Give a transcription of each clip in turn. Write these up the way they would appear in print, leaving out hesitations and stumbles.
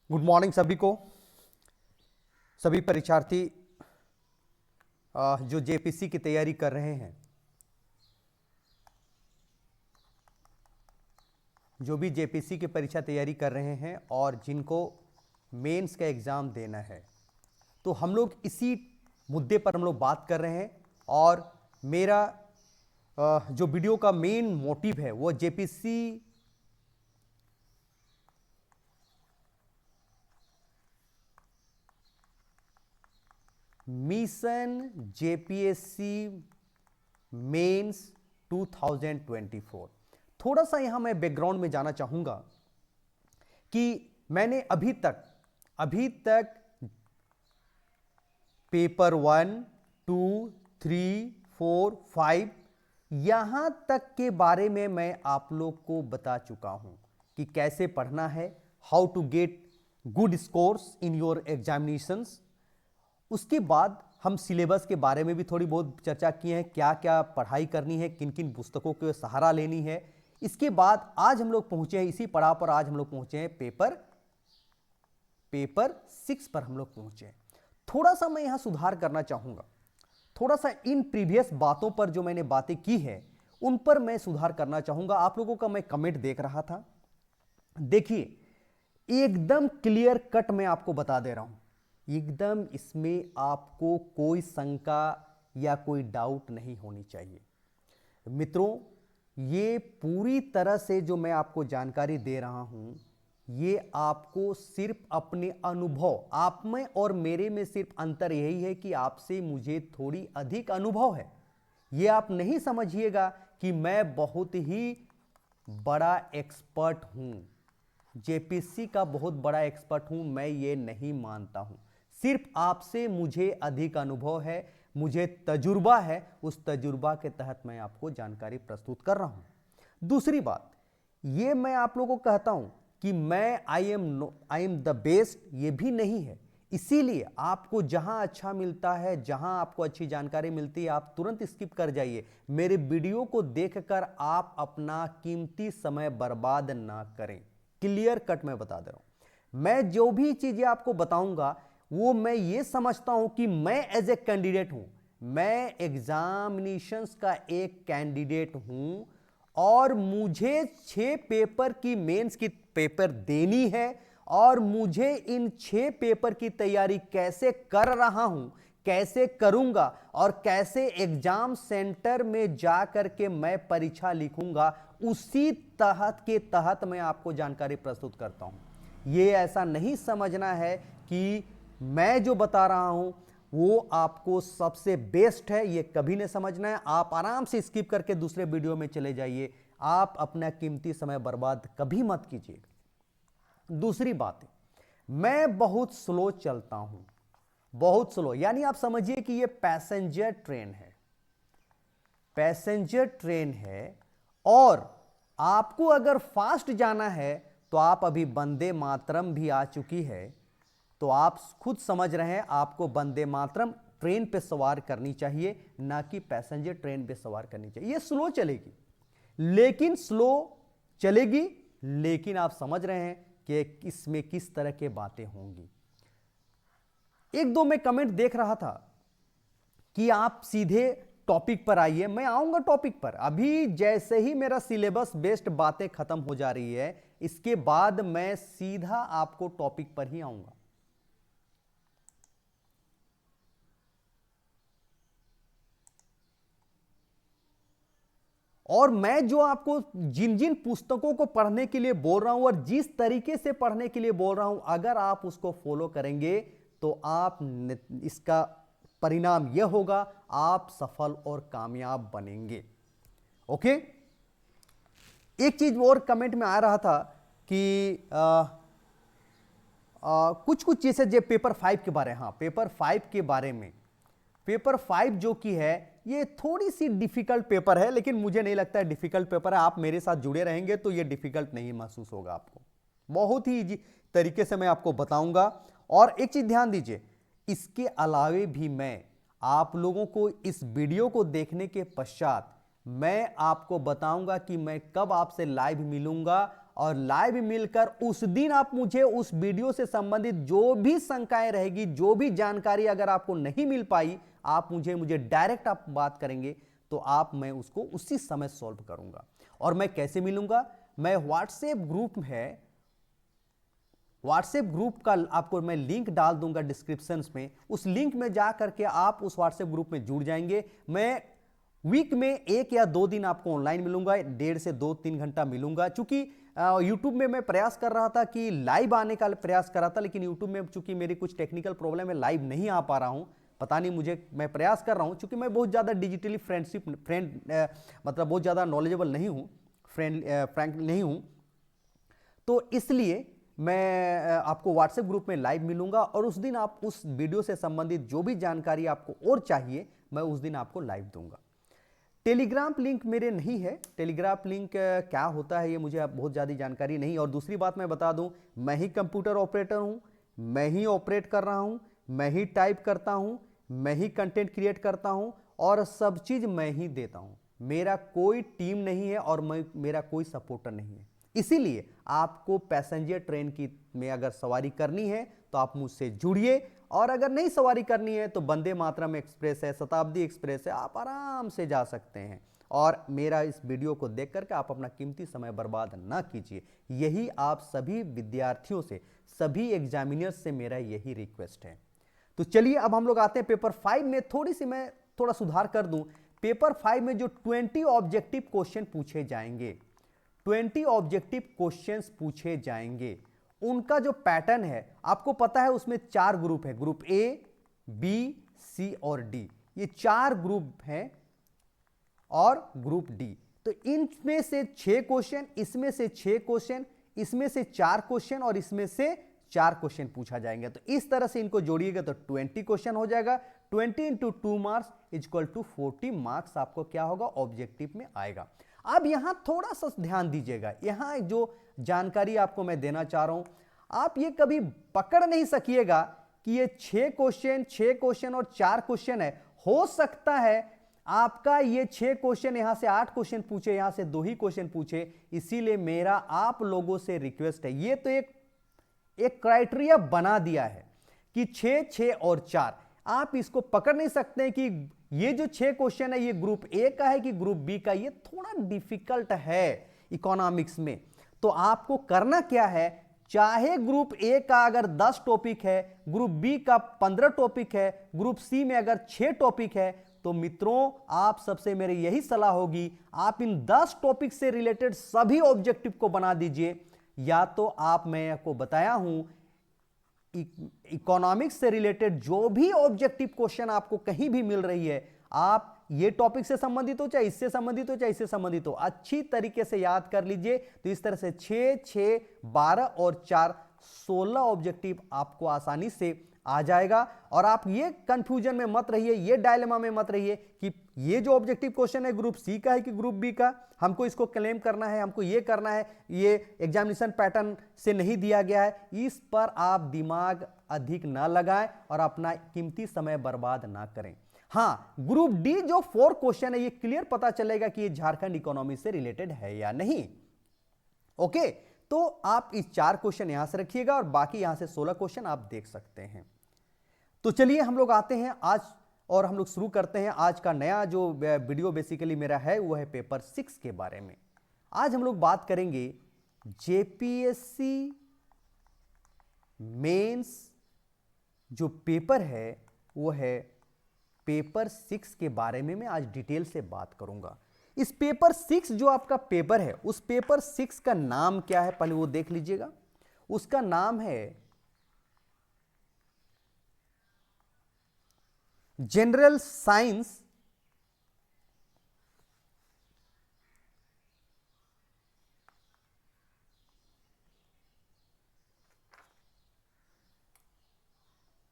Good morning सभी को। सभी परीक्षार्थी जो जेपीसी की तैयारी कर रहे हैं, जो भी जेपीसी की परीक्षा तैयारी कर रहे हैं और जिनको मेंस का एग्ज़ाम देना है, तो हम लोग इसी मुद्दे पर हम लोग बात कर रहे हैं। और मेरा जो वीडियो का मेन मोटिव है वो जेपीसी मिशन जेपीएससी मेंस 2024। थोड़ा सा यहां मैं बैकग्राउंड में जाना चाहूंगा कि मैंने अभी तक पेपर 1, 2, 3, 4, 5 यहां तक के बारे में मैं आप लोग को बता चुका हूं कि कैसे पढ़ना है, how to get good scores in your examinations. उसके बाद हम सिलेबस के बारे में भी थोड़ी बहुत चर्चा किए हैं, क्या क्या पढ़ाई करनी है, किन किन पुस्तकों के सहारा लेनी है। इसके बाद आज हम लोग पहुंचे हैं इसी पड़ाव पर, आज हम लोग पहुंचे हैं पेपर 6 पर हम लोग पहुंचे हैं। थोड़ा सा मैं यहां सुधार करना चाहूंगा, थोड़ा सा इन प्रीवियस बातों पर जो मैंने बातें की है उन पर मैं सुधार करना चाहूंगा। आप लोगों का मैं कमेंट देख रहा था, देखिए एकदम क्लियर कट मैं आपको बता दे रहा हूं, एकदम इसमें आपको कोई शंका या कोई डाउट नहीं होनी चाहिए। मित्रों, ये पूरी तरह से जो मैं आपको जानकारी दे रहा हूं, ये आपको सिर्फ अपने अनुभव, आप में और मेरे में सिर्फ अंतर यही है कि आपसे मुझे थोड़ी अधिक अनुभव है। ये आप नहीं समझिएगा कि मैं बहुत ही बड़ा एक्सपर्ट हूं, जेपीसी का बहुत बड़ा एक्सपर्ट हूं, मैं ये नहीं मानता हूं। सिर्फ आपसे मुझे अधिक अनुभव है, मुझे तजुर्बा है, उस तजुर्बा के तहत मैं आपको जानकारी प्रस्तुत कर रहा हूं। दूसरी बात, ये मैं आप लोगों को कहता हूं कि मैं आई एम द बेस्ट, ये भी नहीं है। इसीलिए आपको जहां अच्छा मिलता है, जहां आपको अच्छी जानकारी मिलती है, आप तुरंत स्किप कर जाइए। मेरे वीडियो को देखकर आप अपना कीमती समय बर्बाद ना करें। क्लियर कट मैं बता दे रहा हूं, मैं जो भी चीजें आपको बताऊंगा वो मैं ये समझता हूं कि मैं एज ए कैंडिडेट हूं, मैं एग्जामिनेशंस का एक कैंडिडेट हूं और मुझे 6 पेपर की मेंस की पेपर देनी है और मुझे इन 6 पेपर की तैयारी कैसे कर रहा हूं, कैसे करूंगा और कैसे एग्जाम सेंटर में जा करके मैं परीक्षा लिखूंगा, उसी तहत मैं आपको जानकारी प्रस्तुत करता हूं। ये ऐसा नहीं समझना है कि मैं जो बता रहा हूं वो आपको सबसे बेस्ट है, ये कभी नहीं समझना है। आप आराम से स्किप करके दूसरे वीडियो में चले जाइए, आप अपना कीमती समय बर्बाद कभी मत कीजिएगा। दूसरी बात है, मैं बहुत स्लो चलता हूं, बहुत स्लो, यानी आप समझिए कि ये पैसेंजर ट्रेन है, पैसेंजर ट्रेन है। और आपको अगर फास्ट जाना है तो आप अभी वंदे मातरम भी आ चुकी है, तो आप खुद समझ रहे हैं आपको वंदे मातरम ट्रेन पे सवार करनी चाहिए, ना कि पैसेंजर ट्रेन पे सवार करनी चाहिए। ये स्लो चलेगी, लेकिन स्लो चलेगी, लेकिन आप समझ रहे हैं कि इसमें किस तरह के बातें होंगी। एक दो मैं कमेंट देख रहा था कि आप सीधे टॉपिक पर आइए, मैं आऊंगा टॉपिक पर। अभी जैसे ही मेरा सिलेबस बेस्ड बातें खत्म हो जा रही है, इसके बाद मैं सीधा आपको टॉपिक पर ही आऊंगा। और मैं जो आपको जिन जिन पुस्तकों को पढ़ने के लिए बोल रहा हूं और जिस तरीके से पढ़ने के लिए बोल रहा हूं, अगर आप उसको फॉलो करेंगे तो आप इसका परिणाम यह होगा, आप सफल और कामयाब बनेंगे। ओके, एक चीज और कमेंट में आ रहा था कि कुछ कुछ चीजें जो पेपर 5 के बारे, हाँ पेपर 5 के बारे में, पेपर 5 जो कि है ये थोड़ी सी डिफिकल्ट पेपर है, लेकिन मुझे नहीं लगता है डिफिकल्ट पेपर है। आप मेरे साथ जुड़े रहेंगे तो ये डिफिकल्ट नहीं महसूस होगा आपको, बहुत ही इजी तरीके से मैं आपको बताऊंगा। और एक चीज ध्यान दीजिए, इसके अलावे भी मैं आप लोगों को इस वीडियो को देखने के पश्चात मैं आपको बताऊंगा कि मैं कब आपसे लाइव मिलूंगा और लाइव मिलकर उस दिन आप मुझे उस वीडियो से संबंधित जो भी शंकाएं रहेगी, जो भी जानकारी अगर आपको नहीं मिल पाई, आप मुझे डायरेक्ट आप बात करेंगे तो मैं उसको उसी समय सॉल्व करूंगा। और मैं कैसे मिलूंगा? मैं व्हाट्सएप ग्रुप का आपको मैं लिंक डाल दूंगा डिस्क्रिप्शन में। उस लिंक में जा करके आप उस व्हाट्सएप ग्रुप में जुड़ जाएंगे। मैं वीक में 1 या 2 दिन आपको ऑनलाइन मिलूंगा, 1.5 से 2-3 घंटा मिलूंगा। चूंकि यूट्यूब में मैं प्रयास कर रहा था कि लाइव आने का प्रयास कर रहा था, लेकिन यूट्यूब में चूंकि मेरी कुछ टेक्निकल प्रॉब्लम है, लाइव नहीं आ पा रहा हूं। पता नहीं, मैं प्रयास कर रहा हूं, चूंकि मैं बहुत ज्यादा डिजिटली मतलब बहुत ज्यादा नॉलेजेबल नहीं हूं, फ्रैंक नहीं हूं, तो इसलिए मैं आपको व्हाट्सएप ग्रुप में लाइव मिलूंगा और उस दिन आप उस वीडियो से संबंधित जो भी जानकारी आपको और चाहिए, मैं उस दिन आपको लाइव दूंगा। टेलीग्राम लिंक मेरे नहीं है। टेलीग्राम लिंक क्या होता है ये मुझे बहुत ज़्यादा जानकारी नहीं। और दूसरी बात मैं बता दूं, मैं ही कंप्यूटर ऑपरेटर हूं, मैं ही ऑपरेट कर रहा हूं, मैं ही टाइप करता हूं, मैं ही कंटेंट क्रिएट करता हूं और सब चीज़ मैं ही देता हूं। मेरा कोई टीम नहीं है और मेरा कोई सपोर्टर नहीं है। इसीलिए आपको पैसेंजर ट्रेन में अगर सवारी करनी है तो आप मुझसे जुड़िए, और अगर नहीं सवारी करनी है तो वंदे मातरम एक्सप्रेस है, शताब्दी एक्सप्रेस है, आप आराम से जा सकते हैं। और मेरा इस वीडियो को देख करके आप अपना कीमती समय बर्बाद ना कीजिए। यही आप सभी विद्यार्थियों से, सभी एग्जामिनर्स से मेरा यही रिक्वेस्ट है। तो चलिए अब हम लोग आते हैं पेपर 5 में। मैं थोड़ा सुधार कर दूं। पेपर 5 में जो 20 ऑब्जेक्टिव क्वेश्चन पूछे जाएंगे, 20 ऑब्जेक्टिव क्वेश्चंस पूछे जाएंगे, उनका जो पैटर्न है आपको पता है। उसमें 4 ग्रुप है, ग्रुप ए, बी, सी और डी। ये 4 ग्रुप हैं और ग्रुप डी। तो इनमें से 6 क्वेश्चन, इसमें से 6 क्वेश्चन, इसमें से 4 क्वेश्चन और इसमें से 4 क्वेश्चन पूछा जाएंगे। तो इस तरह से इनको जोड़िएगा तो 20 क्वेश्चन हो जाएगा। 20 into 2 marks equal to 40 marks आपको क्या होगा? ऑब्जेक्टिव में आएगा। अब यहां थोड़ा सा ध्यान दीजिएगा। यहां जो जानकारी आपको मैं देना चाह रहा हूं, आप ये कभी पकड़ नहीं सकिएगा कि ये 6 क्वेश्चन और 4 क्वेश्चन है। हो सकता है आपका ये 6 क्वेश्चन यहां से 8 क्वेश्चन पूछे, यहां से 2 ही क्वेश्चन पूछे। इसीलिए मेरा आप लोगों से रिक्वेस्ट है, ये तो एक क्राइटेरिया बना दिया है कि 6, 6 और 4। आप इसको पकड़ नहीं सकते कि ये जो 6 क्वेश्चन है ये ग्रुप ए का है कि ग्रुप बी का। ये थोड़ा डिफिकल्ट है इकोनॉमिक्स में। तो आपको करना क्या है, चाहे ग्रुप ए का अगर 10 टॉपिक है, ग्रुप बी का 15 टॉपिक है, ग्रुप सी में अगर 6 टॉपिक है, तो मित्रों आप सबसे मेरी यही सलाह होगी, आप इन 10 टॉपिक से रिलेटेड सभी ऑब्जेक्टिव को बना दीजिए। या तो मैं आपको बताया हूं, इकोनॉमिक्स से रिलेटेड जो भी ऑब्जेक्टिव क्वेश्चन आपको कहीं भी मिल रही है, आप ये टॉपिक से संबंधित हो, चाहे इससे संबंधित हो, चाहे इससे संबंधित हो, अच्छी तरीके से याद कर लीजिए। तो इस तरह से 6, 6, 12 और 4, 16 ऑब्जेक्टिव आपको आसानी से आ जाएगा। और आप ये कंफ्यूजन में मत रहिए, ये डायलेमा में मत रहिए कि ये जो ऑब्जेक्टिव क्वेश्चन है ग्रुप सी का है कि ग्रुप बी का, हमको इसको क्लेम करना है, हमको ये करना है, ये एग्जामिनेशन पैटर्न से नहीं दिया गया है। इस पर आप दिमाग अधिक ना लगाएं और अपना कीमती समय बर्बाद ना करें। हाँ, ग्रुप डी जो 4 क्वेश्चन है, ये क्लियर पता चलेगा कि ये झारखंड इकोनॉमी से रिलेटेड है या नहीं। ओके, तो आप इस 4 क्वेश्चन यहां से रखिएगा और बाकी यहां से 16 क्वेश्चन आप देख सकते हैं। तो चलिए हम लोग आते हैं आज और हम लोग शुरू करते हैं आज का नया जो वीडियो बेसिकली मेरा है, वो है पेपर 6 के बारे में। आज हम लोग बात करेंगे जेपीएससी मेंस जो पेपर है वो है पेपर 6 के बारे में मैं आज डिटेल से बात करूंगा। इस पेपर 6 जो आपका पेपर है, उस पेपर 6 का नाम क्या है पहले वो देख लीजिएगा। उसका नाम है जनरल साइंस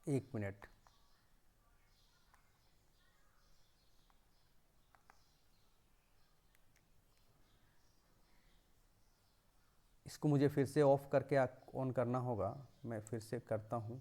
एक मिनट, इसको मुझे फिर से ऑफ करके ऑन करना होगा। मैं फिर से करता हूं।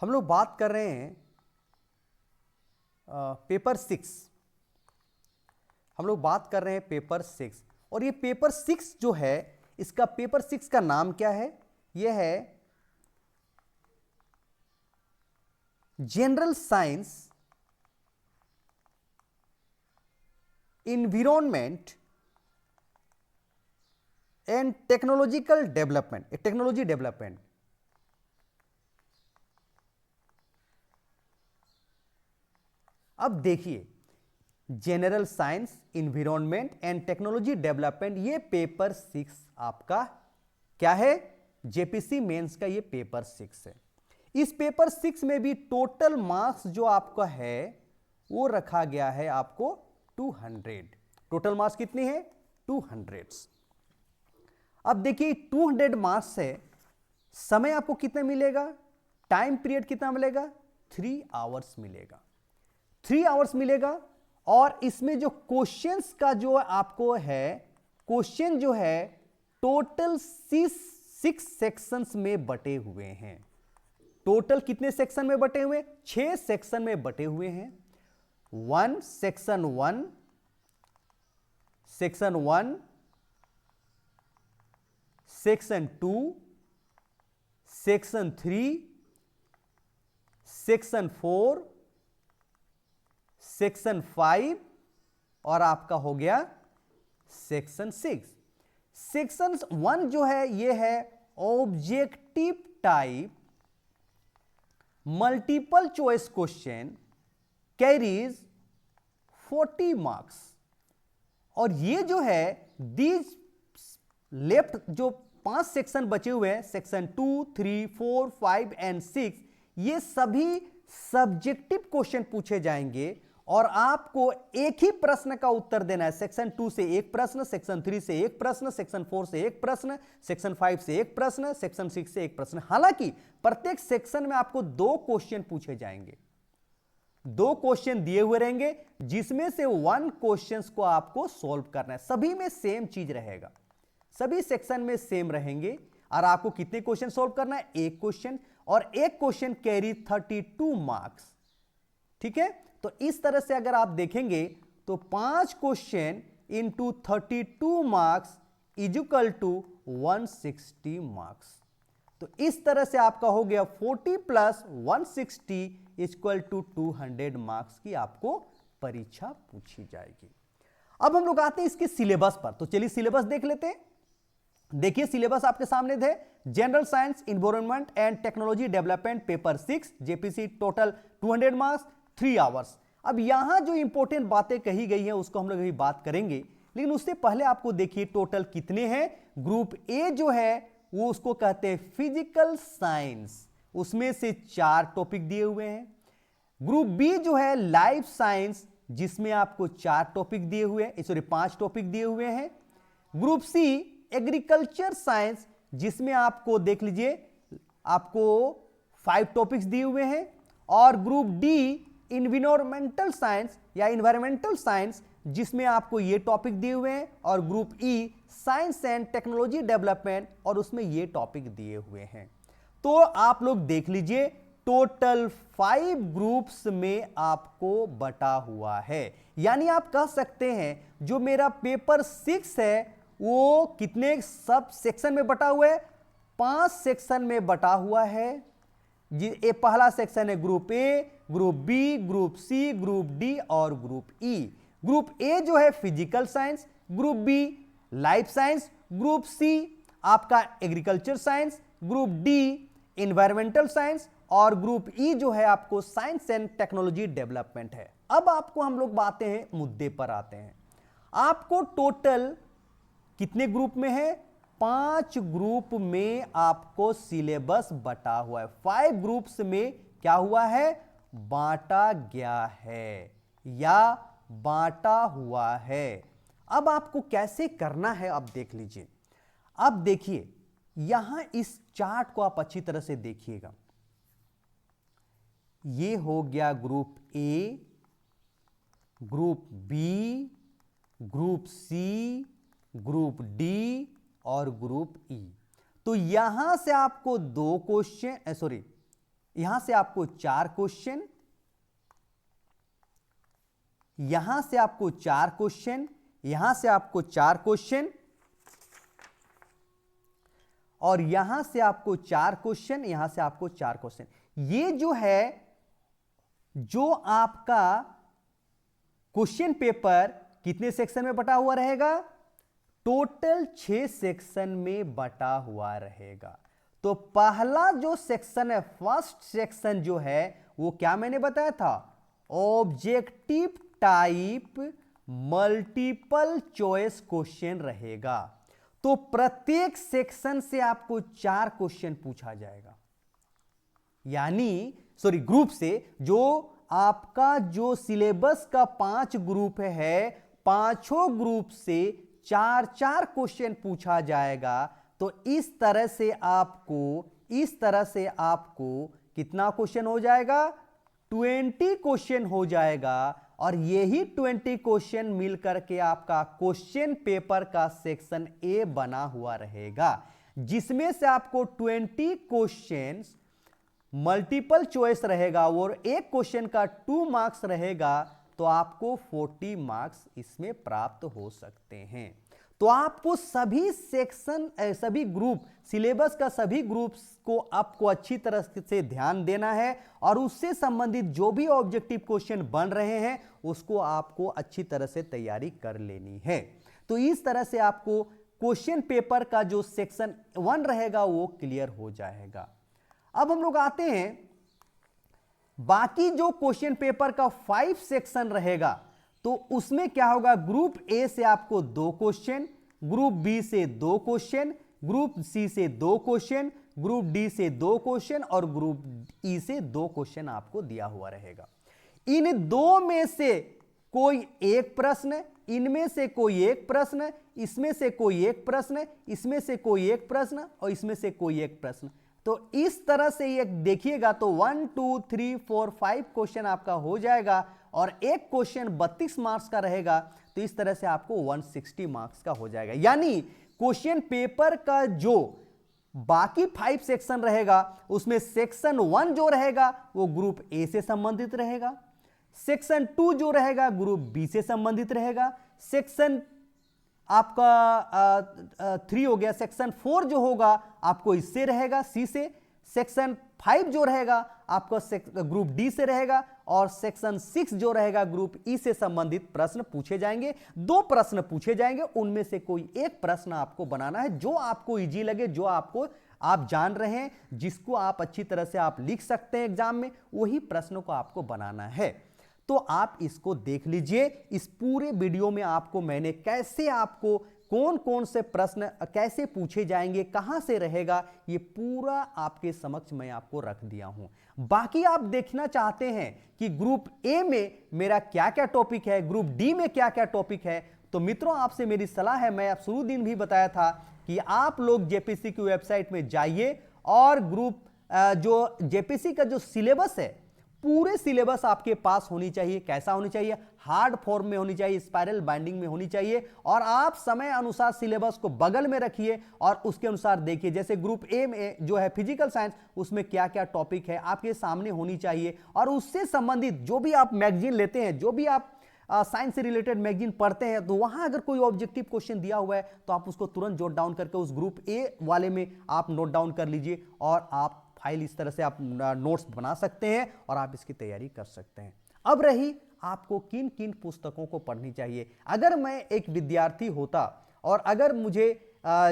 हम लोग बात कर रहे हैं पेपर 6। हम लोग बात कर रहे हैं पेपर 6, और ये पेपर 6 जो है, इसका पेपर 6 का नाम क्या है? यह है general science environment and technological development, technology development. अब देखिए, general science environment and technology development, ये पेपर 6 आपका क्या है? जेपीसी मेंस का ये पेपर 6 है। इस पेपर 6 में भी टोटल मार्क्स जो आपका है वो रखा गया है आपको 200। टोटल मार्क्स कितने हैं? 200। अब देखिए 200 मार्क्स से समय आपको कितना मिलेगा? टाइम पीरियड कितना मिलेगा? 3 आवर्स मिलेगा। 3 आवर्स मिलेगा। और इसमें जो क्वेश्चंस का जो आपको है, क्वेश्चन जो है टोटल 6 सेक्शंस में बटे हुए हैं। टोटल कितने सेक्शन में बटे हुए? 6 सेक्शन में बटे हुए हैं। Section 1, section 1, section 2, section 3, section 4, section 5 और आपका हो गया सेक्शन 6। सेक्शन 1 जो है ये है objective type multiple choice question, carries 40 marks. और ये जो है दीज लेफ्ट जो 5 सेक्शन बचे हुए हैं, सेक्शन 2, 3, 4, 5 एंड 6, ये सभी सब्जेक्टिव क्वेश्चन पूछे जाएंगे और आपको एक ही प्रश्न का उत्तर देना है। सेक्शन 2 से एक प्रश्न, सेक्शन 3 से एक प्रश्न, सेक्शन 4 से एक प्रश्न, सेक्शन 5 से एक प्रश्न, सेक्शन 6 से एक प्रश्न। हालांकि प्रत्येक सेक्शन में आपको 2 क्वेश्चन पूछे जाएंगे, 2 क्वेश्चन दिए हुए रहेंगे, जिसमें से 1 क्वेश्चन को आपको सॉल्व करना है। सभी में सेम चीज रहेगा, सभी सेक्शन में सेम रहेंगे। और आपको कितने क्वेश्चन सॉल्व करना है? एक क्वेश्चन, और एक क्वेश्चन कैरी 32 मार्क्स। ठीक है, तो इस तरह से अगर आप देखेंगे तो 5 question into 32 marks is equal to 160 marks. तो इस तरह से आपका हो गया 40 प्लस 160 इक्वल टू 200 मार्क्स की आपको परीक्षा पूछी जाएगी। अब हम लोग आते हैं इसके सिलेबस पर। तो चलिए सिलेबस देख लेते हैं। देखिए सिलेबस आपके सामने थे। General science environment and technology development paper 6 JPC, total 200 marks, 3 hours. अब यहां जो इंपॉर्टेंट बातें कही गई हैं उसको हम लोग अभी बात करेंगे, लेकिन उससे पहले आपको देखिए टोटल कितने हैं। ग्रुप ए जो है वो उसको कहते हैं फिजिकल साइंस, उसमें से 4 टॉपिक दिए हुए हैं। ग्रुप बी जो है लाइफ साइंस, जिसमें आपको 4 टॉपिक दिए हुए हैं, सॉरी 5 टॉपिक दिए हुए हैं। ग्रुप सी एग्रीकल्चर साइंस, जिसमें आपको देख लीजिए आपको 5 टॉपिक्स दिए हुए हैं। और ग्रुप डी इन्वायरमेंटल साइंस या इन्वायरमेंटल साइंस, जिसमें आपको ये टॉपिक दिए हुए हैं। और group E science and technology development, और उसमें ये टॉपिक दिए हुए हैं। तो आप लोग देख लीजिए टोटल 5 ग्रुप्स में आपको बटा हुआ है। यानी आप कह सकते हैं जो मेरा पेपर 6 है वो कितने सब सेक्शन में बटा हुआ है? 5 सेक्शन में बटा हुआ है। ये पहला सेक्शन है group A, group B, group C, group D और ग्रुप ई। ग्रुप ए जो है physical science, group B life science, group C आपका agriculture science, group D environmental science, और ग्रुप ई जो है आपको साइंस एंड टेक्नोलॉजी डेवलपमेंट है। अब आपको हम लोग बातें हैं मुद्दे पर आते हैं। आपको टोटल कितने ग्रुप में है? 5 ग्रुप में आपको सिलेबस बटा हुआ है। 5 ग्रुप्स में क्या हुआ है? बांटा गया है या बांटा हुआ है। अब आपको कैसे करना है अब देख लीजिए। अब देखिए यहां इस चार्ट को आप अच्छी तरह से देखिएगा। ये हो गया group A, group B, group C, group D और ग्रुप ई। तो यहां से आपको 2 क्वेश्चन, सॉरी यहां से आपको 4 क्वेश्चन, यहां से आपको 4 क्वेश्चन, यहां से आपको 4 क्वेश्चन, और यहां से आपको 4 क्वेश्चन, यहां से आपको 4 क्वेश्चन। ये जो है, जो आपका क्वेश्चन पेपर कितने सेक्शन में बटा हुआ रहेगा? टोटल 6 सेक्शन में बटा हुआ रहेगा। तो पहला जो सेक्शन है, फर्स्ट सेक्शन जो है, वो क्या मैंने बताया था? Objective type multiple choice question रहेगा। तो प्रत्येक सेक्शन से आपको 4 क्वेश्चन पूछा जाएगा, यानी ग्रुप से। जो आपका जो सिलेबस का 5 ग्रुप है, पांचों ग्रुप से 4-4 क्वेश्चन पूछा जाएगा। तो इस तरह से आपको कितना क्वेश्चन हो जाएगा? 20 क्वेश्चन हो जाएगा। और यही 20 क्वेश्चन मिलकर के आपका क्वेश्चन पेपर का सेक्शन ए बना हुआ रहेगा, जिसमें से आपको 20 क्वेश्चन मल्टीपल चॉइस रहेगा और एक क्वेश्चन का 2 मार्क्स रहेगा। तो आपको 40 मार्क्स इसमें प्राप्त हो सकते हैं। तो आपको सभी सेक्शन, सभी ग्रुप, सिलेबस का सभी ग्रुप्स को आपको अच्छी तरह से ध्यान देना है, और उससे संबंधित जो भी ऑब्जेक्टिव क्वेश्चन बन रहे हैं उसको आपको अच्छी तरह से तैयारी कर लेनी है। तो इस तरह से आपको क्वेश्चन पेपर का जो सेक्शन 1 रहेगा वो क्लियर हो जाएगा। अब हम लोग आते हैं, बाकी जो क्वेश्चन पेपर का 5 सेक्शन रहेगा, तो उसमें क्या होगा? ग्रुप ए से आपको 2 क्वेश्चन, ग्रुप बी से 2 क्वेश्चन, ग्रुप सी से 2 क्वेश्चन, ग्रुप डी से 2 क्वेश्चन और ग्रुप ई से 2 क्वेश्चन आपको दिया हुआ रहेगा। इन 2 में से कोई एक प्रश्न, इनमें से कोई एक प्रश्न, इसमें से कोई एक प्रश्न, इसमें से कोई एक प्रश्न और इसमें से कोई एक प्रश्न। तो इस तरह से ये देखिएगा तो 1 2 3 4 5 क्वेश्चन आपका हो जाएगा, और एक क्वेश्चन 32 मार्क्स का रहेगा। तो इस तरह से आपको 160 मार्क्स का हो जाएगा। यानी क्वेश्चन पेपर का जो बाकी 5 सेक्शन रहेगा, उसमें सेक्शन 1 जो रहेगा वो ग्रुप ए से संबंधित रहेगा, सेक्शन 2 जो रहेगा ग्रुप बी से संबंधित रहेगा, सेक्शन आपका 3 हो गया, सेक्शन 4 जो होगा आपको इससे रहेगा, सी से, सेक्शन 5 जो रहेगा आपका ग्रुप डी से रहेगा, और सेक्शन 6 जो रहेगा ग्रुप ई से संबंधित प्रश्न पूछे जाएंगे। 2 प्रश्न पूछे जाएंगे, उनमें से कोई एक प्रश्न आपको बनाना है जो आपको इजी लगे, जो आप जान रहे हैं, जिसको आप अच्छी तरह से आप लिख सकते हैं एग्जाम में, वही प्रश्नों को आपको बनाना है। तो आप इसको देख लीजिए। इस पूरे वीडियो में आपको मैंने कैसे, आपको कौन कौन से प्रश्न कैसे पूछे जाएंगे, कहां से रहेगा, ये पूरा आपके समक्ष मैं आपको रख दिया हूं। बाकी आप देखना चाहते हैं कि ग्रुप ए में मेरा क्या क्या टॉपिक है, ग्रुप डी में क्या क्या टॉपिक है, तो मित्रों आपसे मेरी सलाह है, मैं आप शुरू दिन भी बताया था कि आप लोग जेपीसी की वेबसाइट में जाइए और ग्रुप जो जेपीसी का जो सिलेबस है, पूरे सिलेबस आपके पास होनी चाहिए। कैसा होनी चाहिए? हार्ड फॉर्म में होनी चाहिए, स्पाइरल बाइंडिंग में होनी चाहिए, और आप समय अनुसार सिलेबस को बगल में रखिए और उसके अनुसार देखिए। जैसे ग्रुप ए में जो है फिजिकल साइंस, उसमें क्या क्या टॉपिक है आपके सामने होनी चाहिए, और उससे संबंधित जो भी आप मैगजीन लेते हैं, जो भी आप साइंस से रिलेटेड मैगजीन पढ़ते हैं, तो वहां अगर कोई ऑब्जेक्टिव क्वेश्चन दिया हुआ है तो आप उसको तुरंत जॉट डाउन करके उस ग्रुप ए वाले में आप नोट डाउन कर लीजिए, और आप फाइल इस तरह से आप नोट्स बना सकते हैं और आप इसकी तैयारी कर सकते हैं। अब रही आपको किन किन पुस्तकों को पढ़नी चाहिए। अगर मैं एक विद्यार्थी होता और अगर मुझे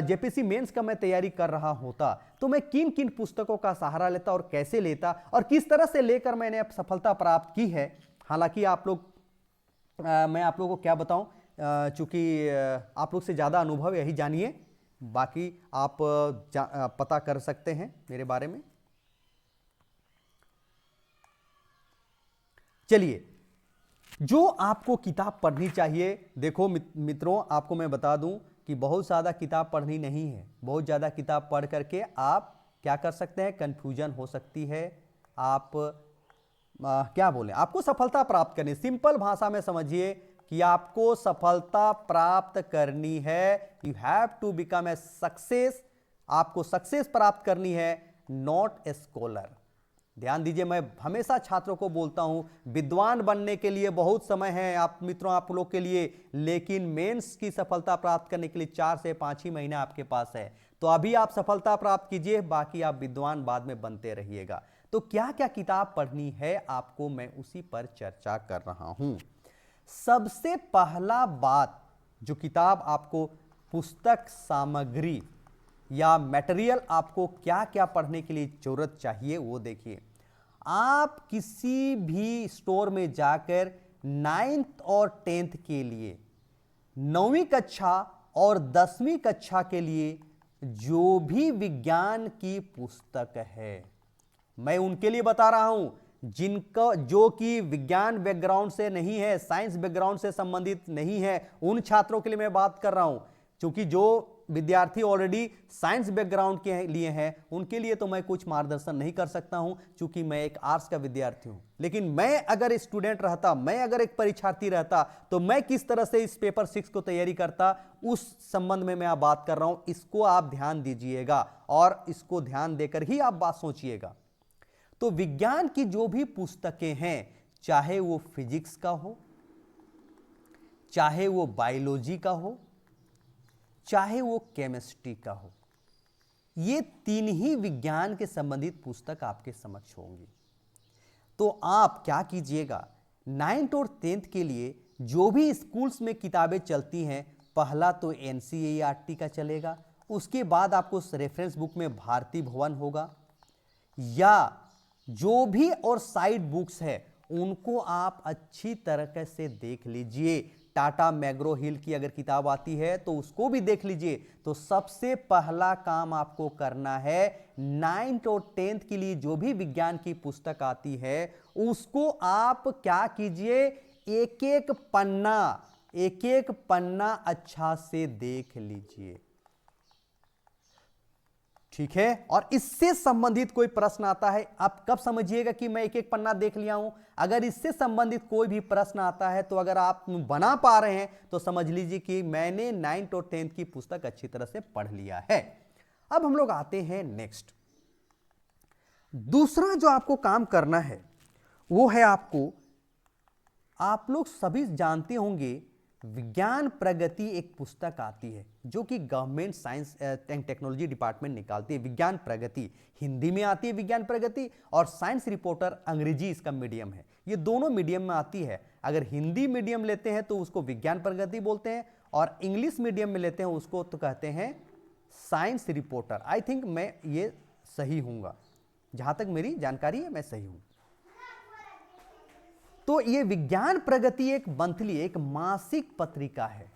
जेपीसी मेंस का मैं तैयारी कर रहा होता, तो मैं किन किन पुस्तकों का सहारा लेता और कैसे लेता और किस तरह से लेकर मैंने अब सफलता प्राप्त की है। हालांकि मैं आप लोगों को क्या बताऊं, चूंकि आप लोग से ज़्यादा अनुभव यही जानिए, बाकी आप पता कर सकते हैं मेरे बारे में। चलिए, जो आपको किताब पढ़नी चाहिए, देखो मित्रों आपको मैं बता दूं कि बहुत ज़्यादा किताब पढ़नी नहीं है। बहुत ज़्यादा किताब पढ़ करके आप क्या कर सकते हैं, कंफ्यूजन हो सकती है। आप क्या बोलें, आपको सफलता प्राप्त करनी, सिंपल भाषा में समझिए कि आपको सफलता प्राप्त करनी है। You have to become a success, आपको सक्सेस प्राप्त करनी है, नॉट ए स्कॉलर। ध्यान दीजिए, मैं हमेशा छात्रों को बोलता हूं विद्वान बनने के लिए बहुत समय है आप मित्रों आप लोग के लिए, लेकिन मेंस की सफलता प्राप्त करने के लिए 4 से 5 ही महीने आपके पास है। तो अभी आप सफलता प्राप्त कीजिए, बाकी आप विद्वान बाद में बनते रहिएगा। तो क्या क्या किताब पढ़नी है आपको, मैं उसी पर चर्चा कर रहा हूं। सबसे पहला बात, जो किताब आपको पुस्तक सामग्री या मटेरियल आपको क्या क्या पढ़ने के लिए जरूरत चाहिए वो देखिए। आप किसी भी स्टोर में जाकर 9th और 10th के लिए, 9वीं कक्षा और 10वीं कक्षा के लिए जो भी विज्ञान की पुस्तक है, मैं उनके लिए बता रहा हूं जिनको जो कि विज्ञान बैकग्राउंड से नहीं है, साइंस बैकग्राउंड से संबंधित नहीं है, उन छात्रों के लिए मैं बात कर रहा हूं। क्योंकि जो विद्यार्थी ऑलरेडी साइंस बैकग्राउंड के लिए हैं उनके लिए तो मैं कुछ मार्गदर्शन नहीं कर सकता हूं, क्योंकि मैं एक आर्ट्स का विद्यार्थी हूं। लेकिन मैं अगर स्टूडेंट रहता, मैं अगर एक परीक्षार्थी रहता, तो मैं किस तरह से इस पेपर 6 को तैयारी करता, उस संबंध में मैं बात कर रहा हूं। इसको आप ध्यान दीजिएगा और इसको ध्यान देकर ही आप बात सोचिएगा। तो विज्ञान की जो भी पुस्तकें हैं, चाहे वो फिजिक्स का हो, चाहे वो बायोलॉजी का हो, चाहे वो केमिस्ट्री का हो, ये 3 ही विज्ञान के संबंधित पुस्तक आपके समक्ष होंगी। तो आप क्या कीजिएगा, 9th और 10th के लिए जो भी स्कूल्स में किताबें चलती हैं, पहला तो एनसीईआरटी का चलेगा, उसके बाद आपको रेफरेंस बुक में भारती भवन होगा, या जो भी और साइड बुक्स है उनको आप अच्छी तरह से देख लीजिए। टाटा मैग्रो हिल की अगर किताब आती है तो उसको भी देख लीजिए। तो सबसे पहला काम आपको करना है, 9th और 10th के लिए जो भी विज्ञान की पुस्तक आती है उसको आप क्या कीजिए, एक एक पन्ना अच्छा से देख लीजिए, ठीक है। और इससे संबंधित कोई प्रश्न आता है, आप कब समझिएगा कि मैं एक एक पन्ना देख लिया हूं, अगर इससे संबंधित कोई भी प्रश्न आता है तो अगर आप बना पा रहे हैं तो समझ लीजिए कि मैंने 9th और 10th की पुस्तक अच्छी तरह से पढ़ लिया है। अब हम लोग आते हैं नेक्स्ट। दूसरा जो आपको काम करना है वो है, आप लोग सभी जानते होंगे विज्ञान प्रगति एक पुस्तक आती है जो कि government science and technology department निकालती है। विज्ञान प्रगति हिंदी में आती है विज्ञान प्रगति, और साइंस रिपोर्टर अंग्रेजी इसका मीडियम है। ये दोनों मीडियम में आती है। अगर हिंदी मीडियम लेते हैं तो उसको विज्ञान प्रगति बोलते हैं, और इंग्लिश मीडियम में लेते हैं उसको तो कहते हैं साइंस रिपोर्टर। आई थिंक मैं ये सही हूँगा, जहाँ तक मेरी जानकारी है मैं सही हूँ। तो ये विज्ञान प्रगति एक मंथली, एक मासिक पत्रिका है।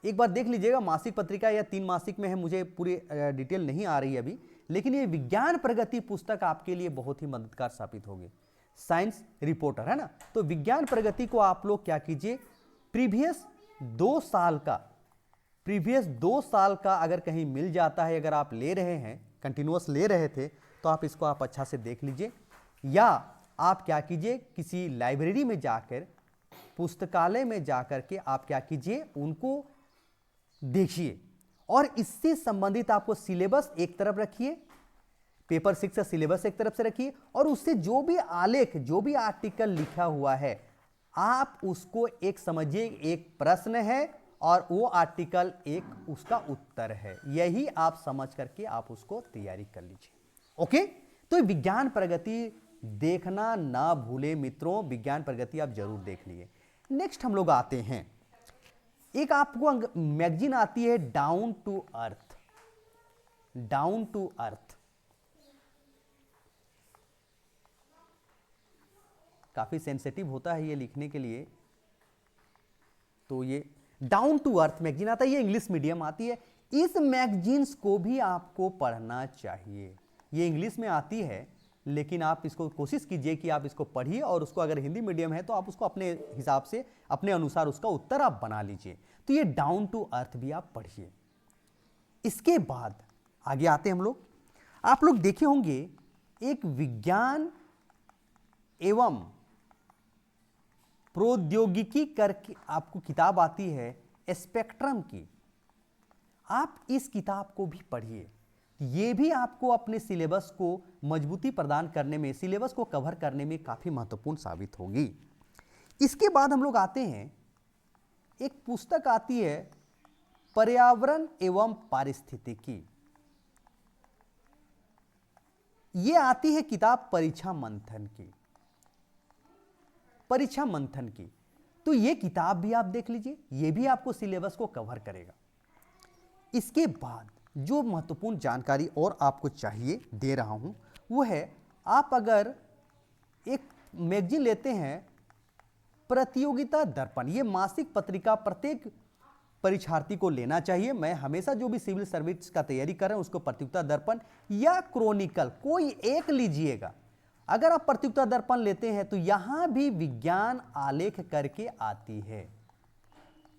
एक बार देख लीजिएगा, मासिक पत्रिका या 3 मासिक में है, मुझे पूरी डिटेल नहीं आ रही अभी, लेकिन ये विज्ञान प्रगति पुस्तक आपके लिए बहुत ही मददगार साबित होगी। साइंस रिपोर्टर है ना, तो विज्ञान प्रगति को आप लोग क्या कीजिए, प्रीवियस 2 साल का अगर कहीं मिल जाता है, अगर आप ले रहे हैं, कंटिन्यूअस ले रहे थे, तो आप इसको आप अच्छा से देख लीजिए। या आप क्या कीजिए, किसी लाइब्रेरी में जाकर, पुस्तकालय में जाकर के आप क्या कीजिए, उनको देखिए। और इससे संबंधित आपको सिलेबस एक तरफ रखिए, पेपर 6 का सिलेबस एक तरफ से रखिए, और उससे जो भी आलेख, जो भी आर्टिकल लिखा हुआ है, आप उसको एक समझिए, एक प्रश्न है और वो आर्टिकल एक उसका उत्तर है। यही आप समझ करके आप उसको तैयारी कर लीजिए। ओके, तो विज्ञान प्रगति देखना ना भूले मित्रों, विज्ञान प्रगति आप जरूर देख लीजिए। नेक्स्ट हम लोग आते हैं, एक आपको मैगजीन आती है down to earth. Down to earth काफी सेंसिटिव होता है ये लिखने के लिए, तो ये डाउन टू अर्थ मैगजीन आता है, ये इंग्लिश मीडियम आती है। इस मैगजीन्स को भी आपको पढ़ना चाहिए। ये इंग्लिश में आती है, लेकिन आप इसको कोशिश कीजिए कि आप इसको पढ़िए, और उसको अगर हिंदी मीडियम है तो आप उसको अपने हिसाब से, अपने अनुसार उसका उत्तर आप बना लीजिए। तो ये डाउन टू अर्थ भी आप पढ़िए। इसके बाद आगे आते हैं हम लोग। आप लोग देखे होंगे एक विज्ञान एवं प्रौद्योगिकी करके आपको किताब आती है स्पेक्ट्रम की। आप इस किताब को भी पढ़िए। ये भी आपको अपने सिलेबस को मजबूती प्रदान करने में, सिलेबस को कवर करने में काफ़ी महत्वपूर्ण साबित होगी। इसके बाद हम लोग आते हैं, एक पुस्तक आती है पर्यावरण एवं पारिस्थितिकी। ये आती है किताब परीक्षा मंथन की, परीक्षा मंथन की। तो ये किताब भी आप देख लीजिए, ये भी आपको सिलेबस को कवर करेगा। इसके बाद जो महत्वपूर्ण जानकारी और आपको चाहिए दे रहा हूं वो है, आप अगर एक मैगजीन लेते हैं प्रतियोगिता दर्पण, ये मासिक पत्रिका प्रत्येक परीक्षार्थी को लेना चाहिए। मैं हमेशा जो भी सिविल सर्विस का तैयारी कर रहे हैं उसको प्रतियोगिता दर्पण या क्रॉनिकल कोई एक लीजिएगा। अगर आप प्रतियोगिता दर्पण लेते हैं तो यहां भी विज्ञान आलेख करके आती है।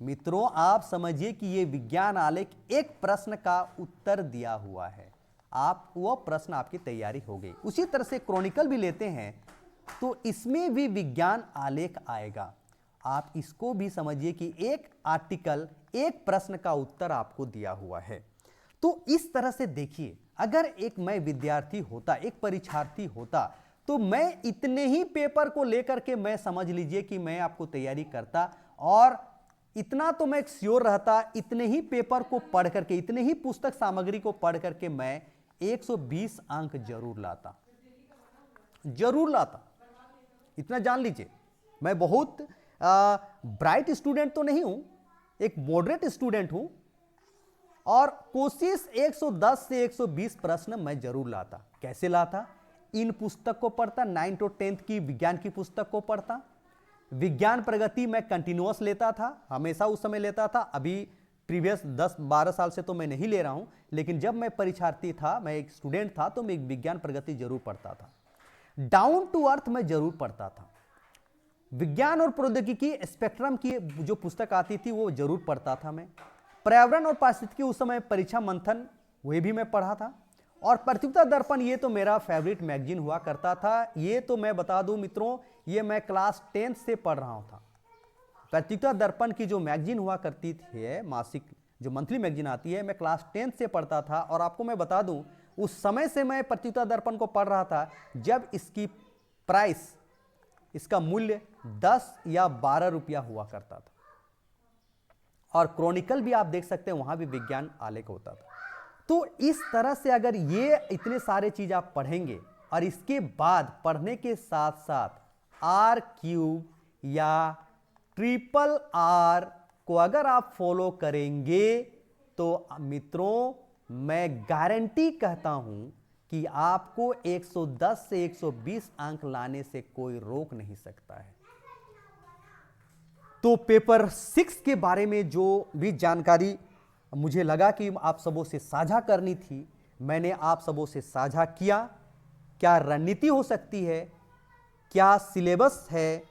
मित्रों, आप समझिए कि ये विज्ञान आलेख एक प्रश्न का उत्तर दिया हुआ है, आप वो प्रश्न आपकी तैयारी हो गई। उसी तरह से क्रॉनिकल भी लेते हैं तो इसमें भी विज्ञान आलेख आएगा। आप इसको भी समझिए कि एक आर्टिकल, एक प्रश्न का उत्तर आपको दिया हुआ है। तो इस तरह से देखिए, अगर एक मैं विद्यार्थी होता, एक परीक्षार्थी होता, तो मैं इतने ही पेपर को लेकर के, मैं समझ लीजिए कि मैं आपको तैयारी करता और इतना तो मैं श्योर रहता, इतने ही पेपर को पढ़ करके, इतने ही पुस्तक सामग्री को पढ़ करके मैं 120 अंक जरूर लाता, जरूर लाता। इतना जान लीजिए, मैं बहुत ब्राइट स्टूडेंट तो नहीं हूं, एक मॉडरेट स्टूडेंट हूं और कोशिश 110 से 120 प्रश्न मैं जरूर लाता। कैसे लाता? इन पुस्तक को पढ़ता, 9th और 10th की विज्ञान की पुस्तक को पढ़ता। विज्ञान प्रगति मैं कंटिन्यूअस लेता था, हमेशा उस समय लेता था। अभी प्रीवियस 10-12 साल से तो मैं नहीं ले रहा हूं, लेकिन जब मैं परीक्षार्थी था, मैं एक स्टूडेंट था, तो मैं विज्ञान प्रगति जरूर पढ़ता था। डाउन टू अर्थ मैं जरूर पढ़ता था। विज्ञान और प्रौद्योगिकी स्पेक्ट्रम की जो पुस्तक आती थी वो जरूर पढ़ता था मैं। पर्यावरण और पारिस्थितिकी उस समय परीक्षा मंथन, वह भी मैं पढ़ा था। और प्रतियोगिता दर्पण, ये तो मेरा फेवरेट मैगजीन हुआ करता था। ये तो मैं बता दूं मित्रों, ये मैं क्लास 10th से पढ़ रहा था। प्रतियोगिता दर्पण की जो मैगजीन हुआ करती थी, मासिक जो मंथली मैगजीन आती है, मैं क्लास 10th से पढ़ता था। और आपको मैं बता दूं, उस समय से मैं प्रतियोगिता दर्पण को पढ़ रहा था जब इसकी प्राइस, इसका मूल्य 10 या 12 रुपया हुआ करता था। और क्रॉनिकल भी आप देख सकते हैं, वहां भी विज्ञान आलेख होता था। तो इस तरह से अगर ये इतने सारे चीज आप पढ़ेंगे और इसके बाद पढ़ने के साथ साथ R³ या RRR को अगर आप फॉलो करेंगे तो मित्रों, मैं गारंटी कहता हूं कि आपको 110 से 120 अंक लाने से कोई रोक नहीं सकता है। तो पेपर 6 के बारे में जो भी जानकारी मुझे लगा कि आप सबों से साझा करनी थी, मैंने आप सबों से साझा किया। क्या रणनीति हो सकती है, क्या सिलेबस है,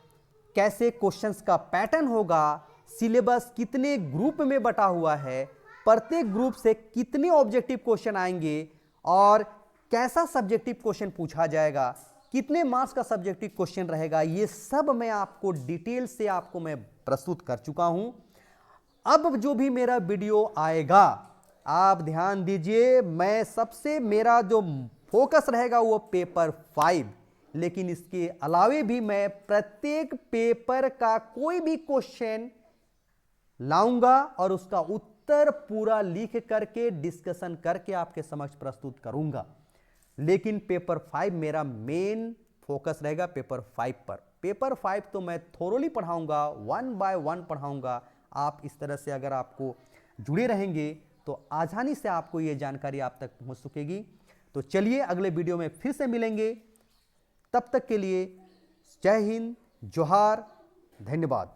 कैसे क्वेश्चंस का पैटर्न होगा, सिलेबस कितने ग्रुप में बटा हुआ है, प्रत्येक ग्रुप से कितने ऑब्जेक्टिव क्वेश्चन आएंगे और कैसा सब्जेक्टिव क्वेश्चन पूछा जाएगा, कितने मार्क्स का सब्जेक्टिव क्वेश्चन रहेगा, ये सब मैं आपको डिटेल से आपको मैं प्रस्तुत कर चुका हूं। अब जो भी मेरा वीडियो आएगा, आप ध्यान दीजिए, मैं सबसे मेरा जो फोकस रहेगा वो पेपर 5, लेकिन इसके अलावे भी मैं प्रत्येक पेपर का कोई भी क्वेश्चन लाऊंगा और उसका उत्तर पूरा लिख करके डिस्कशन करके आपके समक्ष प्रस्तुत करूंगा। लेकिन पेपर 5 मेरा मेन फोकस रहेगा पेपर 5 पर। पेपर 5 तो मैं थोरोली पढ़ाऊंगा, 1 बाय 1 पढ़ाऊंगा। आप इस तरह से अगर आपको जुड़े रहेंगे तो आसानी से आपको ये जानकारी आप तक पहुंच सकेगी। तो चलिए अगले वीडियो में फिर से मिलेंगे, तब तक के लिए जय हिंद, जोहार, धन्यवाद।